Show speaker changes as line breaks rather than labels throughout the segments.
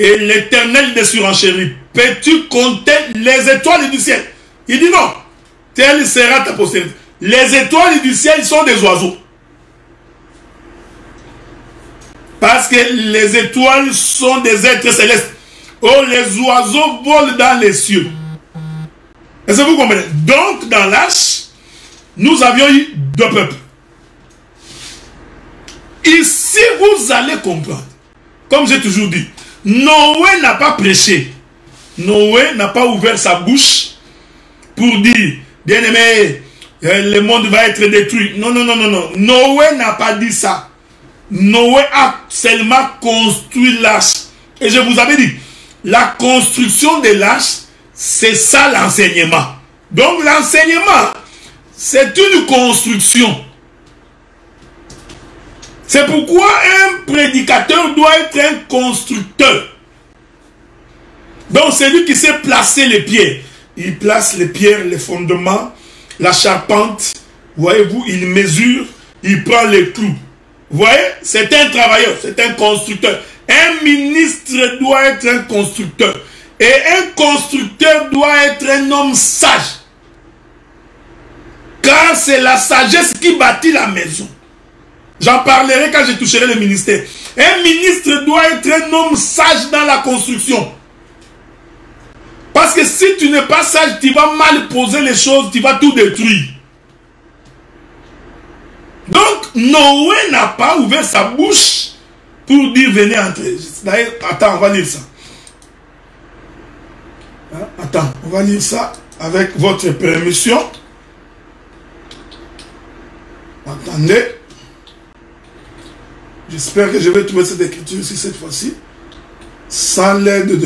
Et l'Éternel de surenchérit. Peux-tu compter les étoiles du ciel? Il dit non. Telle sera ta postérité. Les étoiles du ciel sont des oiseaux. Parce que les étoiles sont des êtres célestes. Oh, les oiseaux volent dans les cieux. Est-ce que vous comprenez? Donc, dans l'arche, nous avions eu deux peuples. Ici, vous allez comprendre. Comme j'ai toujours dit, Noé n'a pas prêché. Noé n'a pas ouvert sa bouche pour dire, bien-aimé, le monde va être détruit. Non, non, non, non, non. Noé n'a pas dit ça. Noé a seulement construit l'arche. Et je vous avais dit, la construction de l'arche, c'est ça l'enseignement. Donc l'enseignement, c'est une construction. C'est pourquoi un prédicateur doit être un constructeur. Donc c'est lui qui sait placer les pierres. Il place les pierres, les fondements, la charpente. Voyez-vous, il mesure, il prend les clous. Vous voyez, c'est un travailleur, c'est un constructeur. Un ministre doit être un constructeur. Et un constructeur doit être un homme sage. Car c'est la sagesse qui bâtit la maison. J'en parlerai quand je toucherai le ministère. Un ministre doit être un homme sage dans la construction. Parce que si tu n'es pas sage, tu vas mal poser les choses, tu vas tout détruire. Donc, Noé n'a pas ouvert sa bouche pour dire venez entrer. D'ailleurs, attends, on va lire ça. Attends, on va lire ça avec votre permission. Attendez. J'espère que je vais trouver cette écriture ici cette fois-ci. Sans l'aide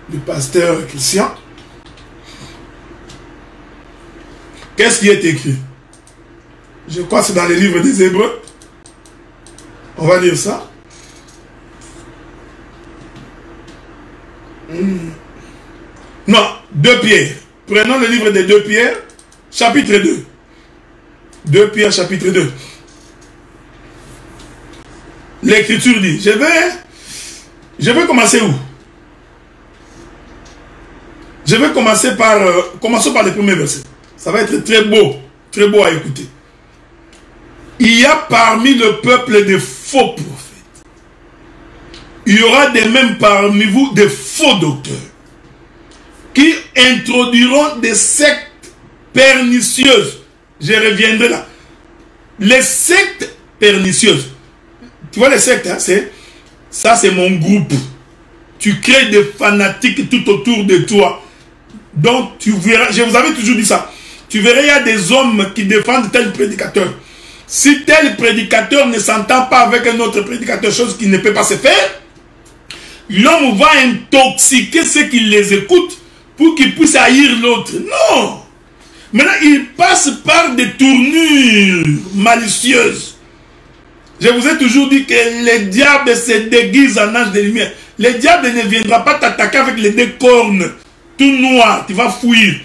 du pasteur Christian. Qu'est-ce qui est écrit? Je crois que c'est dans les livres des Hébreux. On va lire ça. Non, 2 Pierre. Prenons le livre de 2 Pierre, chapitre 2. 2 Pierre, chapitre 2. L'écriture dit, je vais commencer où? Je vais commencer par, commençons par les premiers versets. Ça va être très beau à écouter. Il y a parmi le peuple des faux prophètes. Il y aura des mêmes parmi vous des faux docteurs qui introduiront des sectes pernicieuses. Je reviendrai là. Les sectes pernicieuses. Tu vois les sectes, hein, ça c'est mon groupe. Tu crées des fanatiques tout autour de toi. Donc tu verras, je vous avais toujours dit ça. Tu verras, il y a des hommes qui défendent tel prédicateur. Si tel prédicateur ne s'entend pas avec un autre prédicateur, chose qui ne peut pas se faire, l'homme va intoxiquer ceux qui les écoutent pour qu'ils puissent haïr l'autre. Non. Maintenant, il passe par des tournures malicieuses. Je vous ai toujours dit que le diable se déguise en ange de lumière. Le diable ne viendra pas t'attaquer avec les 2 cornes tout noirs. Tu vas fuir.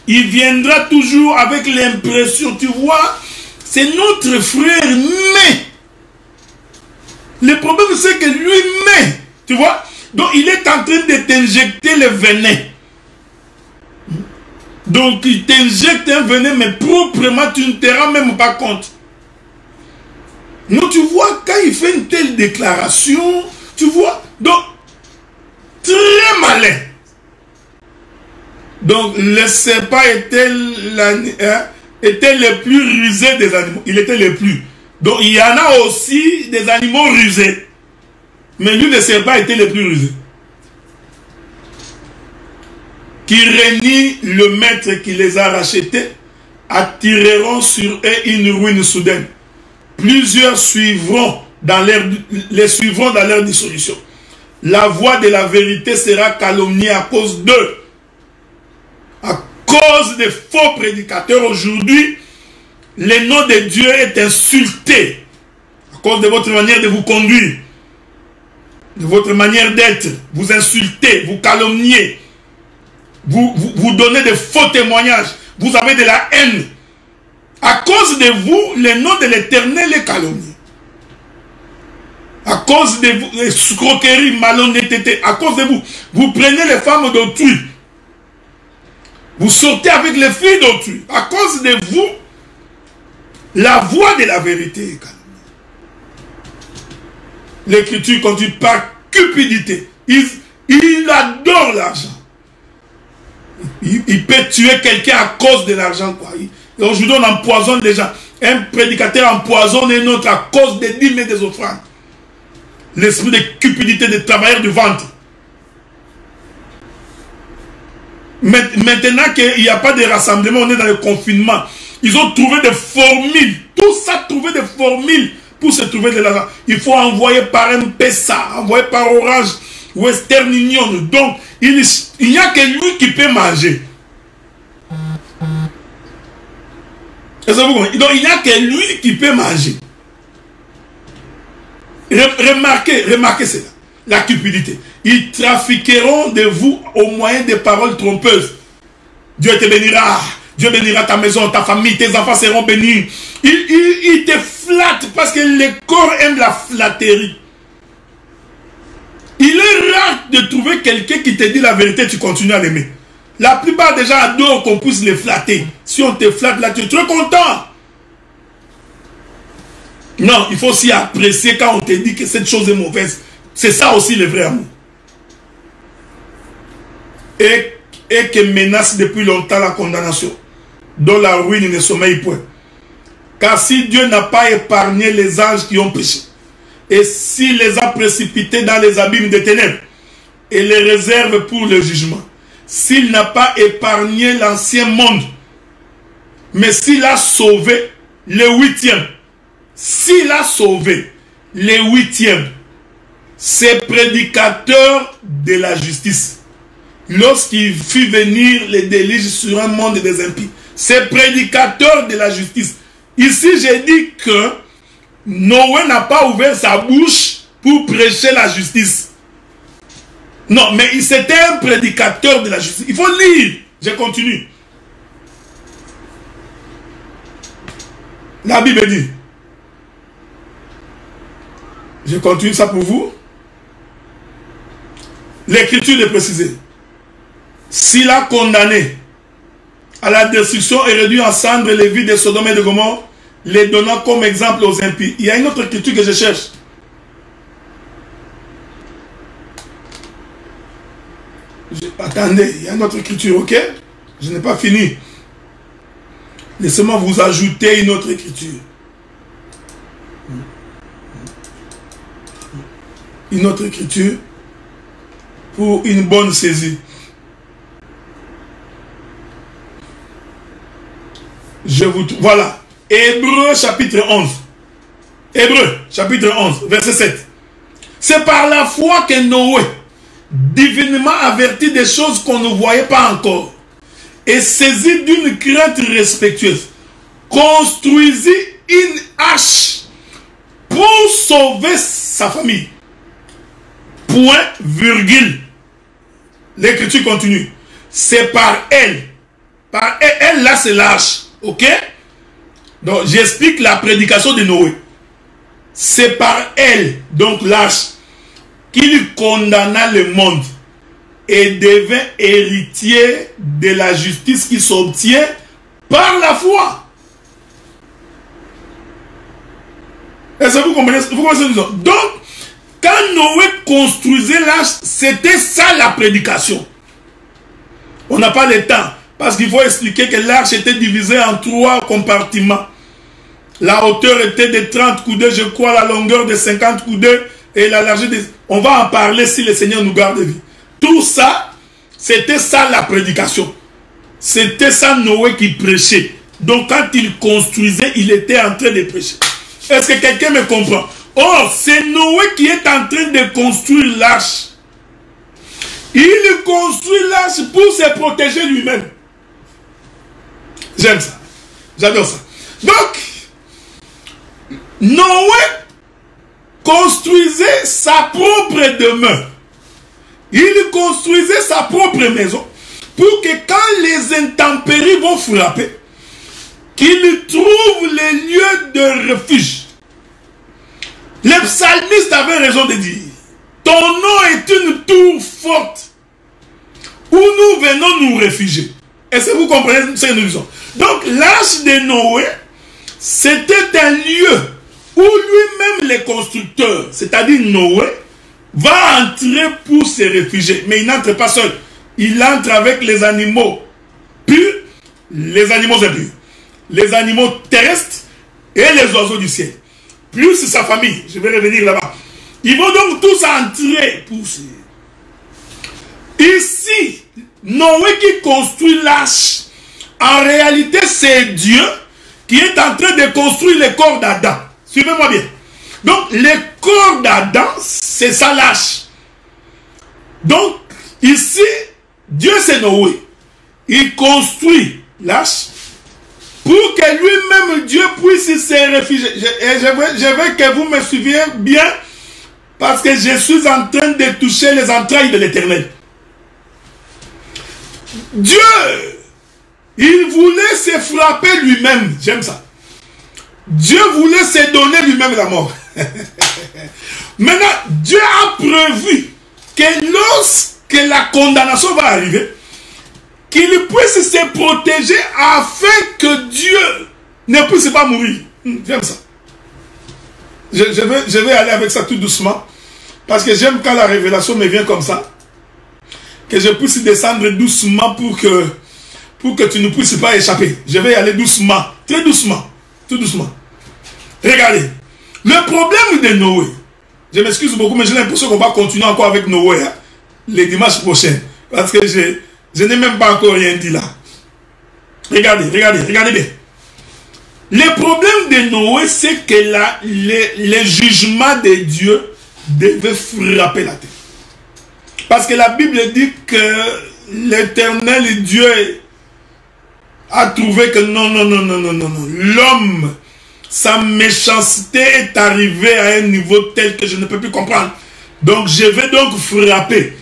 Il viendra toujours avec l'impression, tu vois, c'est notre frère, mais le problème c'est que lui, tu vois, donc il est en train de t'injecter le venin. Donc il t'injecte un venin, mais proprement, tu ne te rends même pas compte. Non, tu vois, quand il fait une telle déclaration, tu vois, donc, très malin. Donc, le serpent était le plus rusé des animaux. Il était le plus. Donc, il y en a aussi des animaux rusés. Mais lui, le serpent était le plus rusé. Qui renie le maître qui les a rachetés, attireront sur eux une ruine soudaine. Plusieurs les suivront dans leur dissolution. La voix de la vérité sera calomniée à cause d'eux. À cause des faux prédicateurs aujourd'hui, le nom de Dieu est insulté. À cause de votre manière de vous conduire, de votre manière d'être. Vous insultez, vous calomniez, vous donnez de faux témoignages. Vous avez de la haine. À cause de vous, le nom de l'Éternel est calomnié. À cause de vous, escroquerie, malhonnêteté, à cause de vous, vous prenez les femmes d'autrui. Vous sortez avec les filles d'autrui. À cause de vous, la voie de la vérité est calmée. L'écriture continue par cupidité. Il adore l'argent. Il peut tuer quelqu'un à cause de l'argent. Aujourd'hui, on empoisonne les gens. Un prédicateur empoisonne un autre à cause des dîmes et des offrandes. L'esprit de cupidité des travailleurs du ventre. Maintenant qu'il n'y a pas de rassemblement, on est dans le confinement. Ils ont trouvé des formules. Tout ça, trouvé des formules pour se trouver de l'argent. Il faut envoyer par M-Pesa, envoyer par Orange, Western Union. Donc, il n'y a que lui qui peut manger. Donc, il n'y a que lui qui peut manger. Remarquez cela. La cupidité. Ils trafiqueront de vous au moyen des paroles trompeuses. Dieu te bénira. Dieu bénira ta maison, ta famille, tes enfants seront bénis. Il te flatte parce que le corps aime la flatterie. Il est rare de trouver quelqu'un qui te dit la vérité et tu continues à l'aimer. La plupart des gens adorent qu'on puisse les flatter. Si on te flatte là, tu es très content. Non, il faut aussi apprécier quand on te dit que cette chose est mauvaise. C'est ça aussi le vrai amour. Et que menace depuis longtemps la condamnation, dont la ruine ne sommeille point. Car si Dieu n'a pas épargné les anges qui ont péché, et s'il les a précipités dans les abîmes des ténèbres, et les réserve pour le jugement, s'il n'a pas épargné l'ancien monde, mais s'il a sauvé le 8e, s'il a sauvé le 8e, c'est prédicateur de la justice. Lorsqu'il fit venir les déluges sur un monde des impies, c'est prédicateur de la justice. Ici, j'ai dit que Noé n'a pas ouvert sa bouche pour prêcher la justice. Non, mais c'était un prédicateur de la justice. Il faut lire. Je continue. La Bible dit, je continue ça pour vous. L'Écriture est précisée. S'il a condamné à la destruction et réduit en cendres les villes de Sodome et de Gomorrhe, les donnant comme exemple aux impies. Il y a une autre écriture que je cherche. Attendez, il y a une autre écriture, ok? Je n'ai pas fini. Laissez-moi vous ajouter une autre écriture. Une autre écriture pour une bonne saisie. Voilà. Hébreux chapitre 11. Hébreux chapitre 11, verset 7. C'est par la foi que Noé, divinement averti des choses qu'on ne voyait pas encore, et saisi d'une crainte respectueuse, construisit une arche pour sauver sa famille. Point, virgule. L'écriture continue. C'est par elle. Par elle, là, c'est l'arche. Ok? Donc, j'explique la prédication de Noé. C'est par elle, donc l'arche, qu'il condamna le monde et devint héritier de la justice qui s'obtient par la foi. Est-ce que vous comprenez? Vous comprenez? Donc, quand Noé construisait l'arche, c'était ça la prédication. On n'a pas le temps. Parce qu'il faut expliquer que l'arche était divisée en 3 compartiments. La hauteur était de 30 coudées, je crois, la longueur de 50 coudées et la largeur de... On va en parler si le Seigneur nous garde de vie. Tout ça, c'était ça la prédication. C'était ça Noé qui prêchait. Donc quand il construisait, il était en train de prêcher. Est-ce que quelqu'un me comprend? Or, c'est Noé qui est en train de construire l'arche. Il construit l'arche pour se protéger lui-même. J'aime ça. J'adore ça. Donc, Noé construisait sa propre demeure. Il construisait sa propre maison pour que quand les intempéries vont frapper, qu'il trouve les lieux de refuge. Le psalmiste avait raison de dire, ton nom est une tour forte où nous venons nous réfugier. Est-ce que vous comprenez ce que nous disons? Donc l'arche de Noé, c'était un lieu où lui-même les constructeurs, c'est-à-dire Noé, va entrer pour se réfugier. Mais il n'entre pas seul. Il entre avec les animaux purs, les animaux impurs, les animaux terrestres et les oiseaux du ciel. Plus sa famille. Je vais revenir là-bas. Ils vont donc tous entrer pour se... Ici, Noé qui construit l'arche, en réalité c'est Dieu qui est en train de construire le corps d'Adam. Suivez-moi bien. Donc, le corps d'Adam, c'est sa l'arche. Donc, ici, Dieu c'est Noé. Il construit l'arche pour que lui-même, Dieu, puisse se réfugier. Je veux que vous me suiviez bien parce que je suis en train de toucher les entrailles de l'Éternel. Dieu, il voulait se frapper lui-même. J'aime ça. Dieu voulait se donner lui-même la mort. Maintenant, Dieu a prévu que lorsque la condamnation va arriver, qu'il puisse se protéger afin que Dieu ne puisse pas mourir. J'aime ça. Je vais aller avec ça tout doucement. Parce que j'aime quand la révélation me vient comme ça. Que je puisse descendre doucement pour que tu ne puisses pas échapper. Je vais y aller doucement. Très doucement. Tout doucement. Regardez. Le problème de Noé. Je m'excuse beaucoup, mais j'ai l'impression qu'on va continuer encore avec Noé. Hein, les dimanches prochains. Parce que je n'ai même pas encore rien dit là. Regardez bien. Le problème de Noé, c'est que les jugements de Dieu devaient frapper la terre. Parce que la Bible dit que l'Éternel Dieu a trouvé que non. L'homme, sa méchanceté est arrivée à un niveau tel que je ne peux plus comprendre. Donc je vais donc frapper.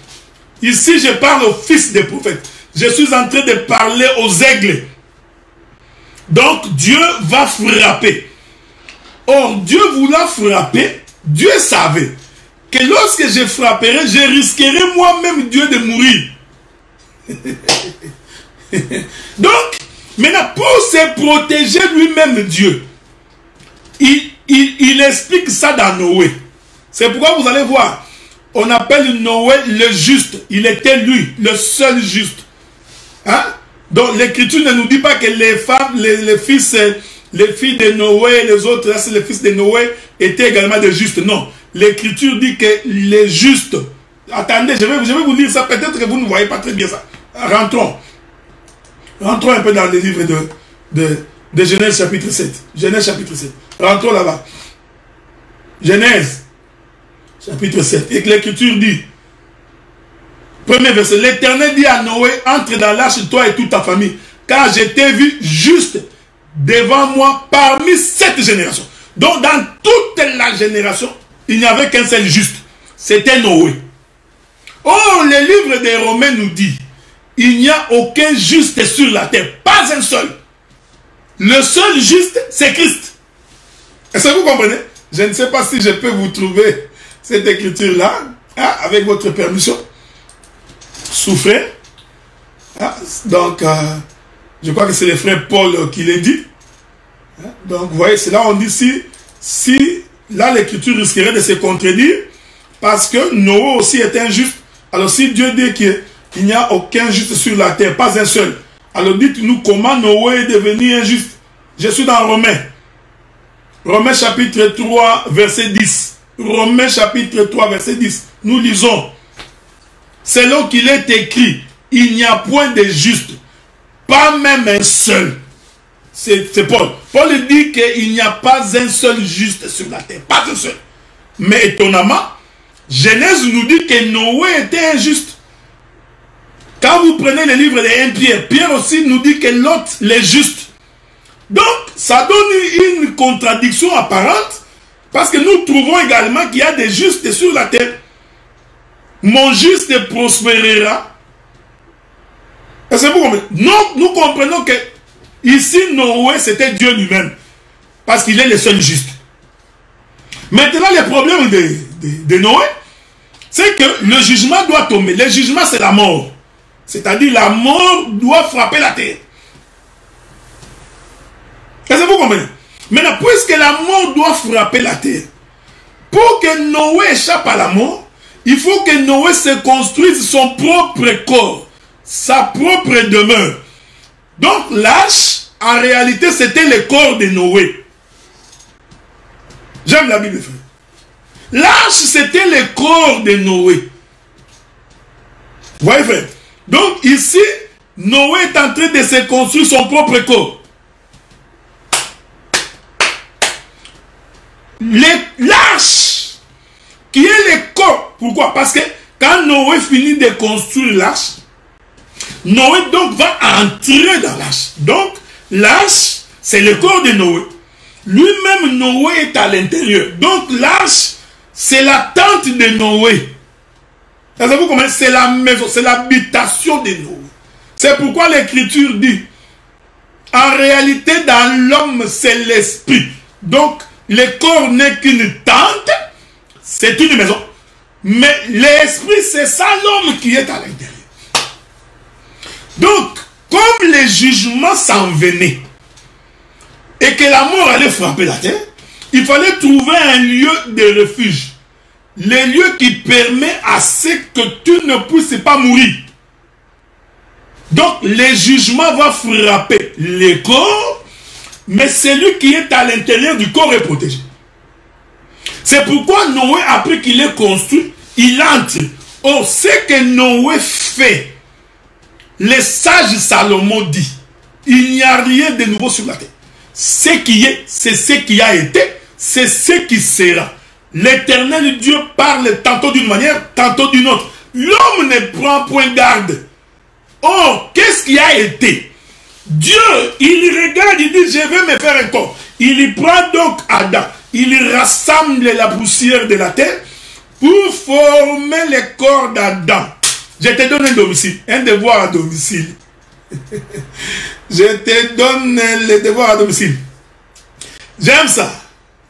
Ici, je parle aux fils des prophètes. Je suis en train de parler aux aigles. Donc, Dieu va frapper. Or, Dieu voulant frapper, Dieu savait que lorsque je frapperai, je risquerai moi-même Dieu de mourir. Donc, maintenant, pour se protéger lui-même Dieu, il explique ça dans Noé. C'est pourquoi vous allez voir, on appelle Noé le juste. Il était lui, le seul juste. Hein? Donc l'écriture ne nous dit pas que les femmes, les filles de Noé, les autres, là c'est les fils de Noé, étaient également des justes. Non. L'écriture dit que les justes... Attendez, je vais vous lire ça. Peut-être que vous ne voyez pas très bien ça. Rentrons. Rentrons un peu dans les livres de Genèse chapitre 7. Genèse chapitre 7. Rentrons là-bas. Genèse chapitre 7. Et que l'écriture dit, premier verset, l'Éternel dit à Noé, entre dans l'arche toi et toute ta famille, car je t'ai vu juste devant moi parmi cette génération. Donc dans toute la génération, il n'y avait qu'un seul juste. C'était Noé. Oh, le livre des Romains nous dit, il n'y a aucun juste sur la terre. Pas un seul. Le seul juste, c'est Christ. Est-ce que vous comprenez? Je ne sais pas si je peux vous trouver cette écriture-là, hein, avec votre permission. Souffrez. Hein, donc, je crois que c'est le frère Paul qui l'a dit. Hein, donc, vous voyez, c'est là on dit si là l'écriture risquerait de se contredire, parce que Noé aussi est injuste. Alors, si Dieu dit qu'il n'y a aucun juste sur la terre, pas un seul, alors dites-nous comment Noé est devenu injuste. Je suis dans Romains. Romains chapitre 3, verset 10. Romains chapitre 3, verset 10. Nous lisons. Selon qu'il est écrit, il n'y a point de juste, pas même un seul. C'est Paul. Paul dit qu'il n'y a pas un seul juste sur la terre. Pas un seul. Mais étonnamment, Genèse nous dit que Noé était injuste. Quand vous prenez le livre de 1 Pierre, Pierre aussi nous dit que l'autre l'est juste. Donc, ça donne une contradiction apparente, parce que nous trouvons également qu'il y a des justes sur la terre. Mon juste prospérera. Est-ce que vous comprenez? Non, nous comprenons que ici, Noé, c'était Dieu lui-même. Parce qu'il est le seul juste. Maintenant, le problème de Noé, c'est que le jugement doit tomber. Le jugement, c'est la mort. C'est-à-dire, la mort doit frapper la terre. Est-ce que vous comprenez? Maintenant, puisque la mort doit frapper la terre, pour que Noé échappe à la mort, il faut que Noé se construise son propre corps, sa propre demeure. Donc, l'arche, en réalité, c'était le corps de Noé. J'aime la Bible, frère. L'arche, c'était le corps de Noé. Vous voyez, frère? Donc, ici, Noé est en train de se construire son propre corps. L'arche, qui est le corps. Pourquoi? Parce que quand Noé finit de construire l'arche, Noé donc va entrer dans l'arche. Donc, l'arche, c'est le corps de Noé. Lui-même, Noé est à l'intérieur. Donc, l'arche, c'est la tente de Noé. C'est la maison, c'est l'habitation de Noé. C'est pourquoi l'Écriture dit, en réalité, dans l'homme, c'est l'esprit. Donc, le corps n'est qu'une tente, c'est une maison. Mais l'esprit, c'est ça l'homme qui est à l'intérieur. Donc, comme les jugements s'en venaient, et que la mort allait frapper la terre, il fallait trouver un lieu de refuge. Le lieu qui permet à ce que tu ne puisses pas mourir. Donc, le jugement va frapper le corps, mais celui qui est à l'intérieur du corps est protégé. C'est pourquoi Noé, après qu'il est construit, il entre. Oh, ce que Noé fait, le sage Salomon dit, il n'y a rien de nouveau sur la terre. Ce qui est, c'est ce qui a été, c'est ce qui sera. L'Éternel Dieu parle tantôt d'une manière, tantôt d'une autre. L'homme ne prend point garde. Oh, qu'est-ce qui a été? Dieu, il regarde, il dit, je vais me faire un corps. Il y prend donc Adam. Il rassemble la poussière de la terre pour former le corps d'Adam. Je te donne un domicile, un devoir à domicile. Je te donne le devoir à domicile. J'aime ça.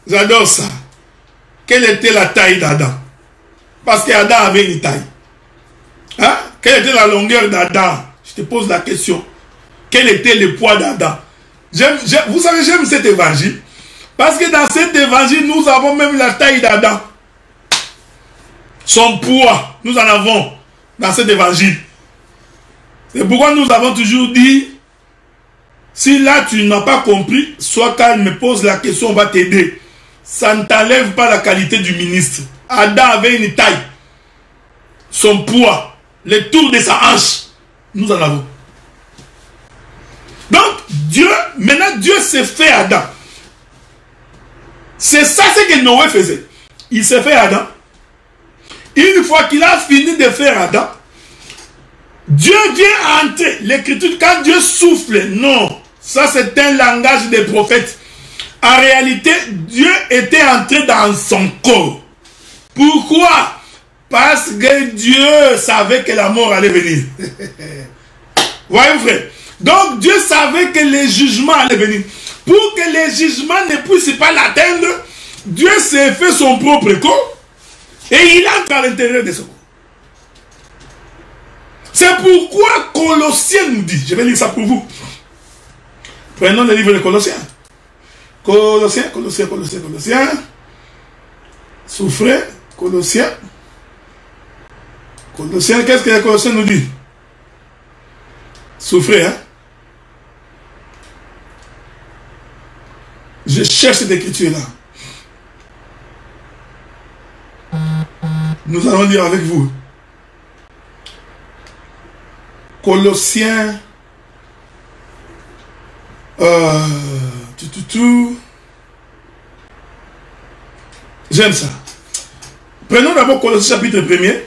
J'adore ça. Quelle était la taille d'Adam? Parce qu'Adam avait une taille. Hein? Quelle était la longueur d'Adam? Je te pose la question. Quel était le poids d'Adam? Vous savez, j'aime cet évangile. Parce que dans cet évangile, nous avons même la taille d'Adam. Son poids, nous en avons dans cet évangile. C'est pourquoi nous avons toujours dit, si là tu n'as pas compris, sois calme, pose la question, on va t'aider. Ça ne t'enlève pas la qualité du ministre. Adam avait une taille, son poids, le tour de sa hanche, nous en avons. Donc, maintenant Dieu s'est fait Adam. C'est ça ce que Noé faisait. Il s'est fait Adam. Une fois qu'il a fini de faire Adam, Dieu vient entrer. L'écriture, quand Dieu souffle, non, ça c'est un langage des prophètes. En réalité, Dieu était entré dans son corps. Pourquoi? Parce que Dieu savait que la mort allait venir. Voyez, frère? Donc Dieu savait que les jugements allaient venir. Pour que les jugements ne puissent pas l'atteindre, Dieu s'est fait son propre corps et il entre à l'intérieur de son corps. C'est pourquoi Colossiens nous dit, je vais lire ça pour vous. Prenons le livre de Colossiens. Colossiens. Souffrez, Colossiens. Colossiens, qu'est-ce que les Colossiens nous dit? Souffrez, hein? Je cherche cette écriture-là. Nous allons lire avec vous. Colossiens. J'aime ça. Prenons d'abord Colossiens chapitre 1er.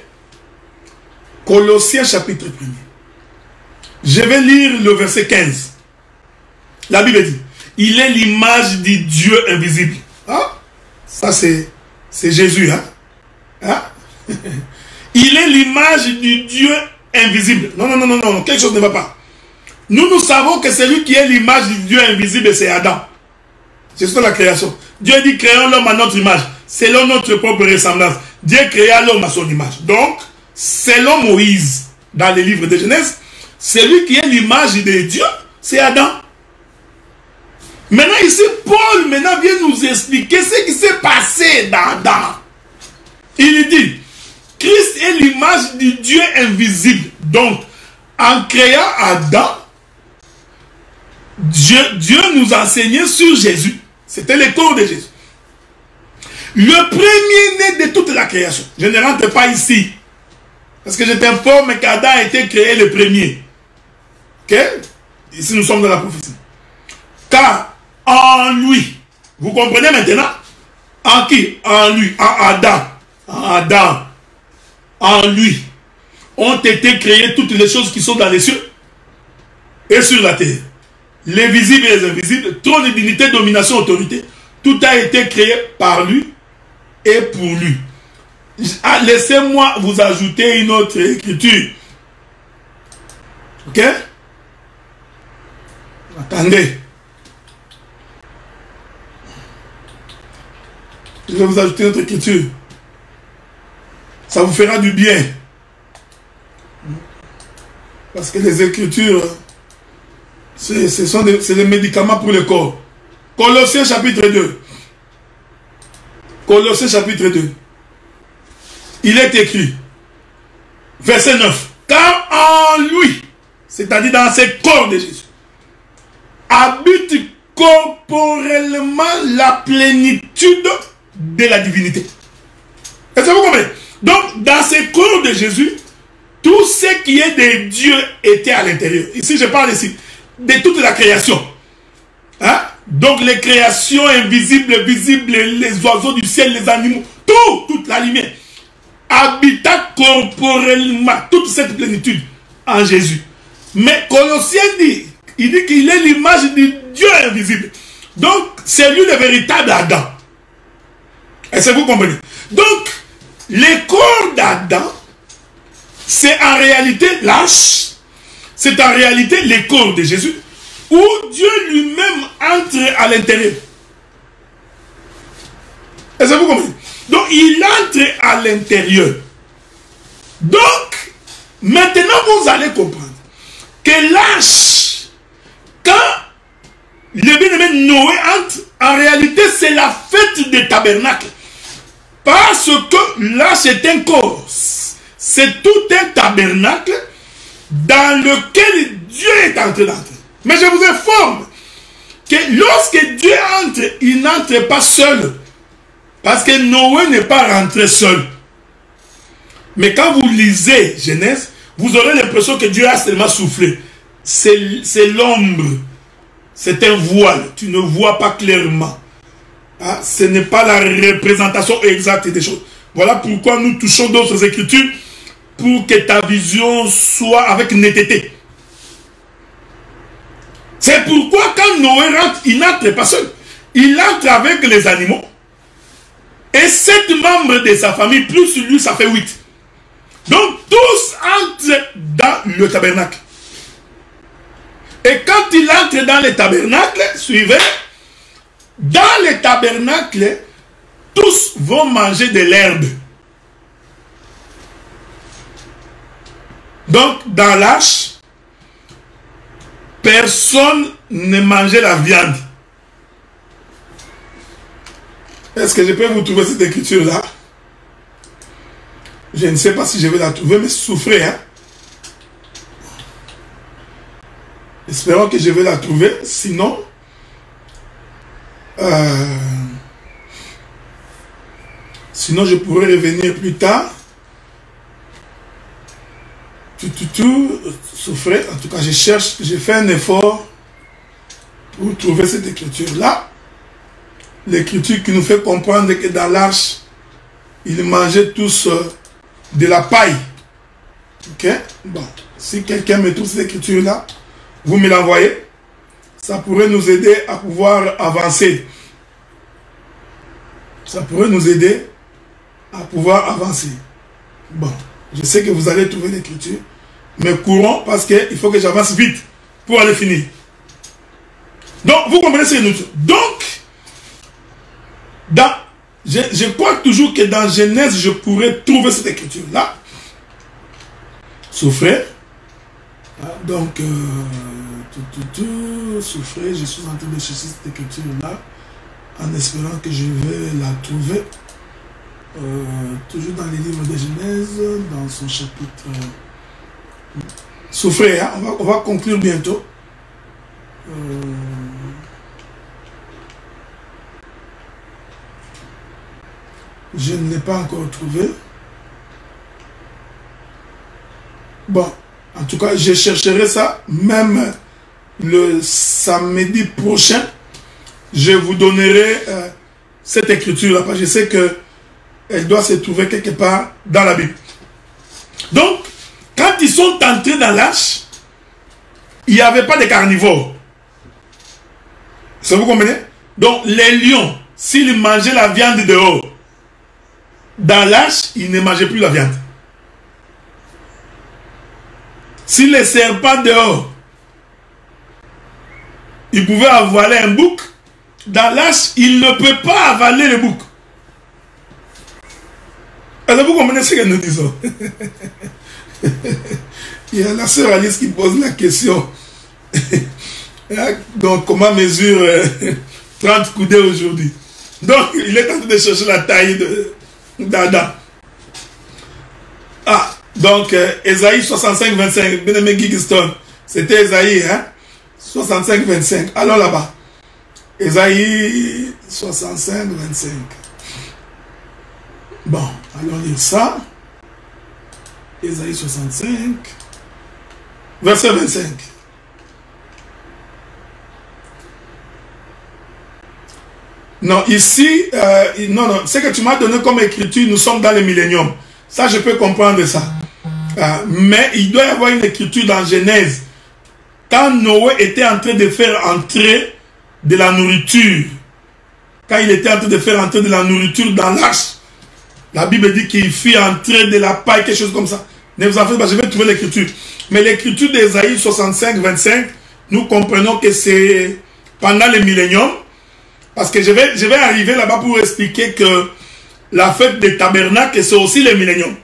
Colossiens chapitre 1er. Je vais lire le verset 15. La Bible dit, il est l'image du Dieu invisible. Ah, ça c'est Jésus. Hein? Hein? Il est l'image du Dieu invisible. Non, quelque chose ne va pas. Nous savons que celui qui est l'image du Dieu invisible, c'est Adam. C'est ça la création. Dieu dit créons l'homme à notre image, selon notre propre ressemblance. Dieu créa l'homme à son image. Donc, selon Moïse, dans les livres de Genèse, celui qui est l'image de Dieu, c'est Adam. Maintenant, ici, Paul maintenant vient nous expliquer ce qui s'est passé dans Adam. Il dit, Christ est l'image du Dieu invisible. Donc, en créant Adam, Dieu nous enseignait sur Jésus. C'était le corps de Jésus. Le premier-né de toute la création. Je ne rentre pas ici. Parce que je t'informe qu'Adam a été créé le premier. Ok? Ici, nous sommes dans la prophétie. Car en lui, vous comprenez maintenant? En qui? En lui, en Adam. En Adam. En lui ont été créées toutes les choses qui sont dans les cieux et sur la terre. Les visibles et les invisibles, trône, dignité, domination, autorité. Tout a été créé par lui et pour lui. Laissez-moi vous ajouter une autre écriture. Ok? Attendez. Je vais vous ajouter une autre écriture. Ça vous fera du bien. Parce que les écritures, c'est des médicaments pour le corps. Colossiens chapitre 2. Colossiens chapitre 2. Il est écrit, verset 9. Car en lui, c'est-à-dire dans ce corps de Jésus, habite corporellement la plénitude de la divinité. Est-ce que vous comprenez? Donc, dans ce corps de Jésus, tout ce qui est de Dieu était à l'intérieur. Ici, je parle ici de toute la création. Hein? Donc, les créations invisibles, visibles, les oiseaux du ciel, les animaux, toute la lumière, habita corporellement toute cette plénitude en Jésus. Mais Colossiens dit, il dit qu'il est l'image du Dieu invisible. Donc, c'est lui le véritable Adam. Est-ce que vous comprenez? Donc, le corps d'Adam, c'est en réalité l'arche, c'est en réalité le corps de Jésus, où Dieu lui-même entre à l'intérieur. Est-ce que vous comprenez? Donc, il entre à l'intérieur. Donc, maintenant, vous allez comprendre que l'arche, quand le bien-aimé Noé entre, en réalité, c'est la fête des tabernacles. Parce que l'arche est un corps. C'est tout un tabernacle dans lequel Dieu est entré d'entrer. Mais je vous informe que lorsque Dieu entre, il n'entre pas seul. Parce que Noé n'est pas rentré seul. Mais quand vous lisez Genèse, vous aurez l'impression que Dieu a seulement soufflé. C'est l'ombre. C'est un voile. Tu ne vois pas clairement. Ah, ce n'est pas la représentation exacte des choses. Voilà pourquoi nous touchons d'autres écritures pour que ta vision soit avec netteté. C'est pourquoi quand Noé rentre, il n'entre pas seul. Il entre avec les animaux. Et 7 membres de sa famille, plus lui, ça fait 8. Donc tous entrent dans le tabernacle. Et quand il entre dans le tabernacle, suivez, dans le tabernacle, tous vont manger de l'herbe. Donc, dans l'arche, personne ne mangeait la viande. Est-ce que je peux vous trouver cette écriture-là? Je ne sais pas si je vais la trouver, mais souffrez. Hein? Espérons que je vais la trouver. Sinon, je pourrais revenir plus tard. Souffrez. En tout cas, je cherche, j'ai fait un effort pour trouver cette écriture-là. L'écriture qui nous fait comprendre que dans l'arche, ils mangeaient tous de la paille. Ok? Bon, si quelqu'un me trouve cette écriture-là, vous me l'envoyez. Ça pourrait nous aider à pouvoir avancer. Ça pourrait nous aider à pouvoir avancer. Bon, je sais que vous allez trouver l'écriture, mais courons parce qu'il faut que j'avance vite pour aller finir. Donc, vous comprenez ce que nous disons. Donc, Je crois toujours que dans Genèse, je pourrais trouver cette écriture-là. Souffrez. Donc, souffrez, je suis en train de chercher cette écriture-là, en espérant que je vais la trouver. Toujours dans les livres de Genèse, dans son chapitre. Souffrez, hein? On va conclure bientôt. Je ne l'ai pas encore trouvé. Bon, en tout cas, je chercherai ça. Même le samedi prochain, je vous donnerai cette écriture-là. Parce que je sais qu'elle doit se trouver quelque part dans la Bible. Donc, quand ils sont entrés dans l'arche, il n'y avait pas de carnivores. Ça vous comprenez? Donc, les lions, s'ils mangeaient la viande dehors, dans l'arche, ils ne mangeaient plus la viande. Si les serpents dehors, ils pouvaient avaler un bouc, dans l'arche, ils ne peuvent pas avaler le bouc. Alors vous comprenez ce que nous disons? Il y a la sœur Alice qui pose la question. Donc, comment mesure 30 coudées aujourd'hui? Donc, il est en train de chercher la taille d'Adam. Ah, donc, Ésaïe 65, 25, bien-aimé Gigiston, c'était Ésaïe, hein? 65, 25. Allons là-bas. Ésaïe 65, 25. Bon, allons lire ça. Ésaïe 65, verset 25. Non, ici, non, ce que tu m'as donné comme écriture, nous sommes dans le millénium. Ça, je peux comprendre ça. Mais il doit y avoir une écriture dans Genèse. Quand Noé était en train de faire entrer de la nourriture, quand il était en train de faire entrer de la nourriture dans l'arche, la Bible dit qu'il fit entrer de la paille, quelque chose comme ça. Ne vous en faites pas, je vais trouver l'écriture. Mais l'écriture d'Ésaïe 65, 25, nous comprenons que c'est pendant le millénium. Parce que je vais arriver là-bas pour expliquer que la fête des tabernacles, c'est aussi le millénium.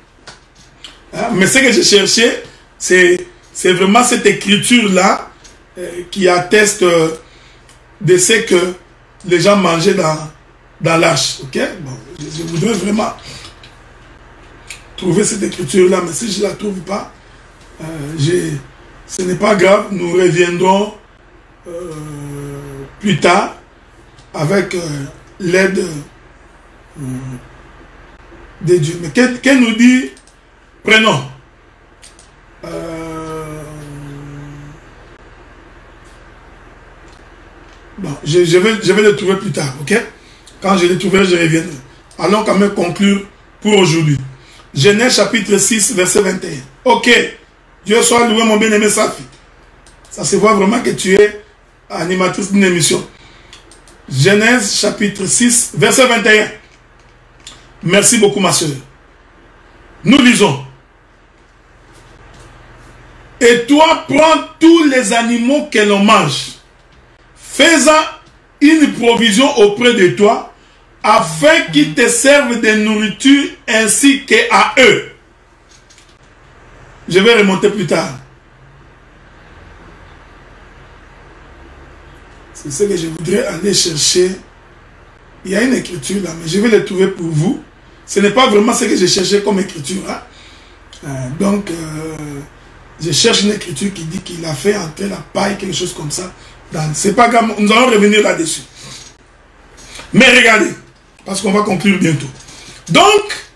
Mais ce que je cherchais, c'est vraiment cette écriture-là qui atteste de ce que les gens mangeaient dans l'arche. Ok? Bon, je voudrais vraiment trouver cette écriture-là, mais si je ne la trouve pas, ce n'est pas grave, nous reviendrons plus tard avec l'aide de Dieu. Mais qu'elle nous dit, prenons. Bon, je vais le trouver plus tard, ok? Quand je le trouverai, je reviendrai. Allons quand même conclure pour aujourd'hui. Genèse chapitre 6, verset 21. Ok, Dieu soit loué, mon bien-aimé Safi. Ça se voit vraiment que tu es animatrice d'une émission. Genèse chapitre 6, verset 21. Merci beaucoup, ma soeur. Nous lisons. Et toi, prends tous les animaux que l'on mange, faisant une provision auprès de toi, afin qu'ils te servent de nourriture ainsi qu'à eux. Je vais remonter plus tard. C'est ce que je voudrais aller chercher. Il y a une écriture là, mais je vais le trouver pour vous. Ce n'est pas vraiment ce que je cherchais comme écriture. Hein? Donc, je cherche une écriture qui dit qu'il a fait entrer la paille, quelque chose comme ça. C'est pas grave, nous allons revenir là-dessus. Mais regardez, parce qu'on va conclure bientôt. Donc,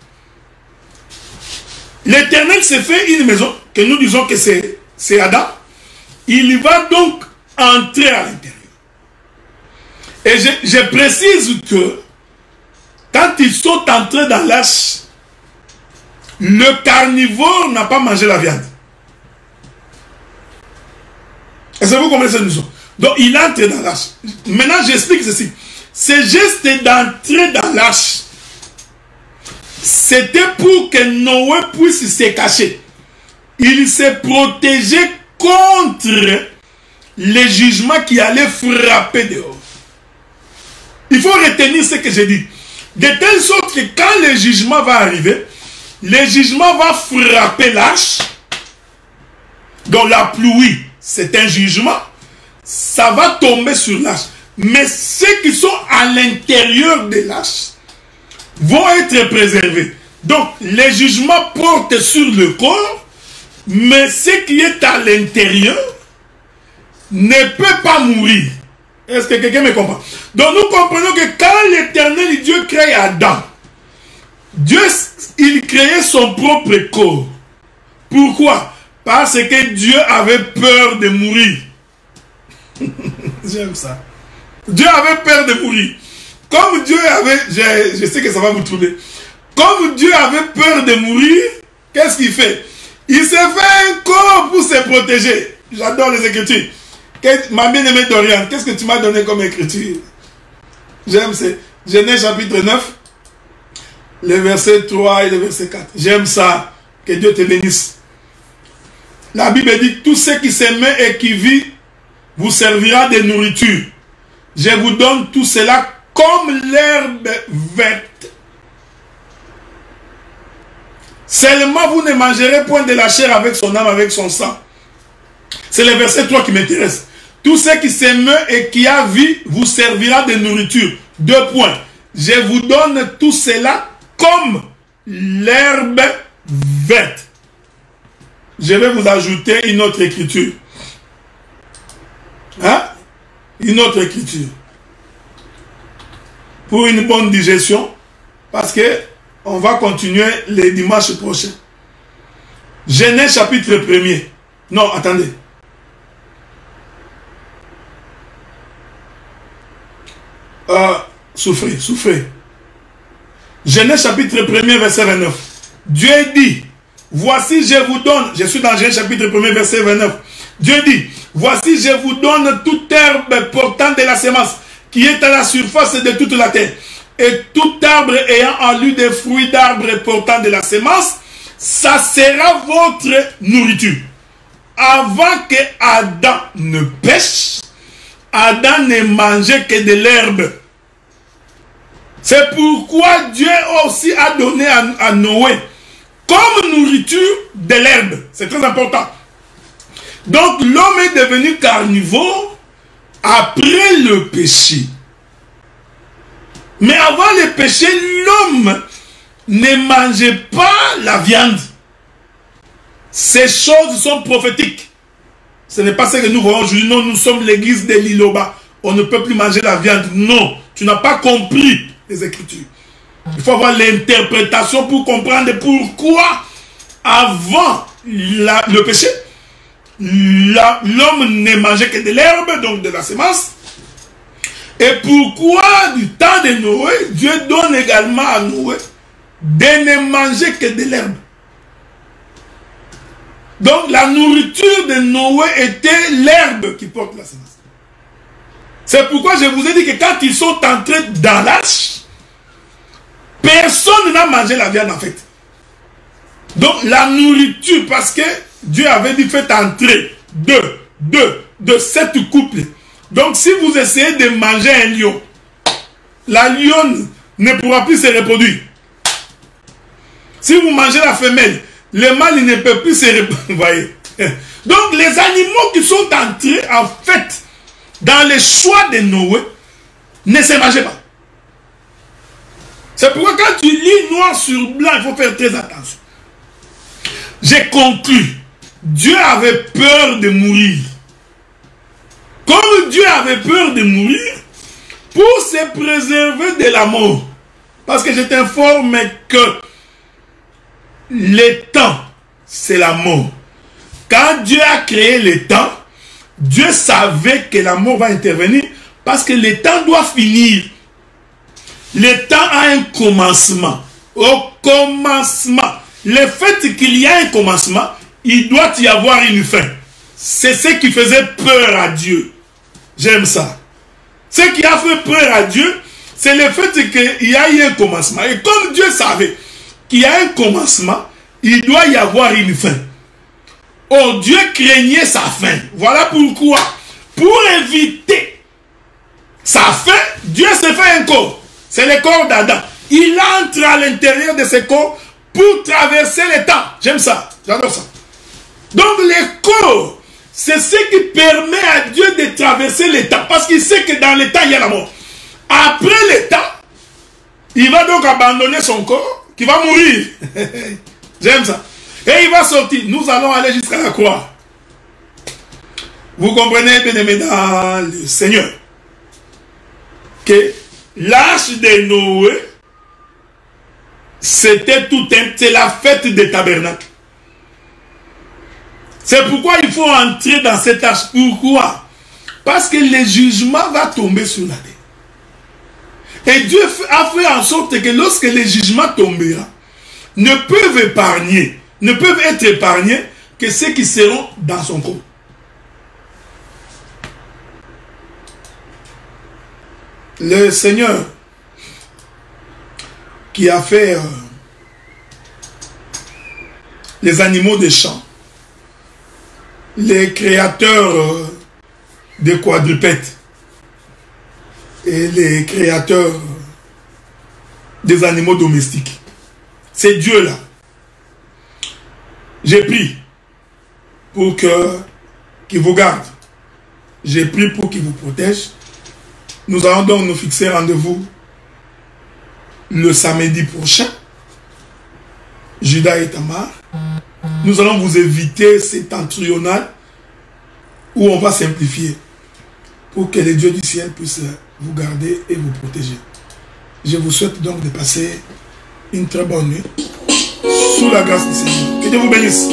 l'Éternel s'est fait une maison, que nous disons que c'est Adam. Il va donc entrer à l'intérieur. Et je précise que quand ils sont entrés dans l'arche, le carnivore n'a pas mangé la viande. Est-ce que vous comprenez cette notion? Donc il entre dans l'arche. Maintenant j'explique ceci. Ce geste d'entrer dans l'arche, c'était pour que Noé puisse se cacher. Il s'est protégé contre les jugements qui allaient frapper dehors. Il faut retenir ce que j'ai dit. De telle sorte que quand le jugement va arriver, le jugement va frapper l'arche. Donc la pluie, c'est un jugement. Ça va tomber sur l'arche. Mais ceux qui sont à l'intérieur de l'arche vont être préservés. Donc les jugements portent sur le corps, mais ce qui est à l'intérieur ne peut pas mourir. Est-ce que quelqu'un me comprend? Donc nous comprenons que quand l'Éternel Dieu crée Adam, Dieu, il créait son propre corps. Pourquoi? Parce que Dieu avait peur de mourir. J'aime ça. Dieu avait peur de mourir. Comme Dieu avait... Je sais que ça va vous trouver. Comme Dieu avait peur de mourir, qu'est-ce qu'il fait? Il s'est fait un corps pour se protéger. J'adore les Écritures. Ma bien-aimée Dorian, qu'est-ce que tu m'as donné comme écriture? J'aime ça. Genèse chapitre 9, le verset 3 et le verset 4. J'aime ça. Que Dieu te bénisse. La Bible dit, tout ce qui s'aime et qui vit vous servira de nourriture. Je vous donne tout cela comme l'herbe verte. Seulement vous ne mangerez point de la chair avec son âme, avec son sang. C'est le verset 3 qui m'intéresse. Tout ce qui s'aime et qui a vie vous servira de nourriture. 2 points. Je vous donne tout cela comme l'herbe verte. Je vais vous ajouter une autre écriture. Hein? Une autre écriture. Pour une bonne digestion. Parce que on va continuer les dimanches prochains. Genèse chapitre 1er. Non, attendez. Souffrez. Genèse chapitre 1er, verset 29. Dieu dit, voici je vous donne, je suis dans Genèse chapitre 1er, verset 29. Dieu dit, voici je vous donne toute herbe portant de la semence qui est à la surface de toute la terre. Et tout arbre ayant en lui des fruits d'arbres portant de la semence, ça sera votre nourriture. Avant que Adam ne pêche, Adam ne mangeait que de l'herbe. C'est pourquoi Dieu aussi a donné à Noé comme nourriture de l'herbe. C'est très important. Donc l'homme est devenu carnivore après le péché. Mais avant le péché, l'homme ne mangeait pas la viande. Ces choses sont prophétiques. Ce n'est pas ce que nous voyons aujourd'hui. Non, nous sommes l'église de l'Iloba. On ne peut plus manger la viande. Non, tu n'as pas compris les Écritures. Il faut avoir l'interprétation pour comprendre pourquoi, avant le péché, l'homme ne mangeait que de l'herbe, donc de la semence. Et pourquoi, du temps de Noé, Dieu donne également à Noé de ne manger que de l'herbe. Donc la nourriture de Noé était l'herbe qui porte la semence. C'est pourquoi je vous ai dit que quand ils sont entrés dans l'arche, personne n'a mangé la viande en fait. Donc la nourriture, parce que Dieu avait dit faites entrer de 7 couples. Donc si vous essayez de manger un lion, la lionne ne pourra plus se reproduire. Si vous mangez la femelle, le mâle ne peut plus se reproduire. Voyez. Donc les animaux qui sont entrés en fait dans le choix de Noé ne se mangeaient pas. C'est pourquoi quand tu lis noir sur blanc, il faut faire très attention. J'ai conclu. Dieu avait peur de mourir. Comme Dieu avait peur de mourir, pour se préserver de la mort. Parce que je t'informe que le temps, c'est la mort. Quand Dieu a créé le temps, Dieu savait que la mort va intervenir parce que le temps doit finir. Le temps a un commencement. Au commencement, le fait qu'il y a un commencement, il doit y avoir une fin. C'est ce qui faisait peur à Dieu. J'aime ça. Ce qui a fait peur à Dieu, c'est le fait qu'il y a eu un commencement. Et comme Dieu savait qu'il y a un commencement, il doit y avoir une fin. Oh, Dieu craignait sa fin. Voilà pourquoi, pour éviter sa fin, Dieu s'est fait un corps. C'est le corps d'Adam. Il entre à l'intérieur de ce corps pour traverser les temps. J'aime ça. J'adore ça. Donc les corps, c'est ce qui permet à Dieu de traverser les temps. Parce qu'il sait que dans les temps, il y a la mort. Après les temps, il va donc abandonner son corps, qui va mourir. J'aime ça. Et il va sortir. Nous allons aller jusqu'à la croix. Vous comprenez, bien aimé dans le Seigneur, que l'arche de Noé, c'était c'est la fête des tabernacles. C'est pourquoi il faut entrer dans cette arche. Pourquoi? Parce que le jugement va tomber sur la terre. Et Dieu a fait en sorte que lorsque le jugement tombera, ne peuvent être épargnés que ceux qui seront dans son corps. Le Seigneur qui a fait les animaux des champs, les créateurs des quadrupèdes et les créateurs des animaux domestiques. C'est Dieu-là. J'ai prié pour qu'il vous garde. J'ai prié pour qu'il vous protège. Nous allons donc nous fixer rendez-vous le samedi prochain. Judas et Tamar. Nous allons vous éviter cet embryonnage où on va simplifier pour que les dieux du ciel puissent vous garder et vous protéger. Je vous souhaite donc de passer une très bonne nuit sous la grâce du Seigneur. Que Dieu vous bénisse.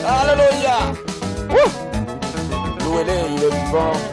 Alléluia. Louez-le, il est vivant.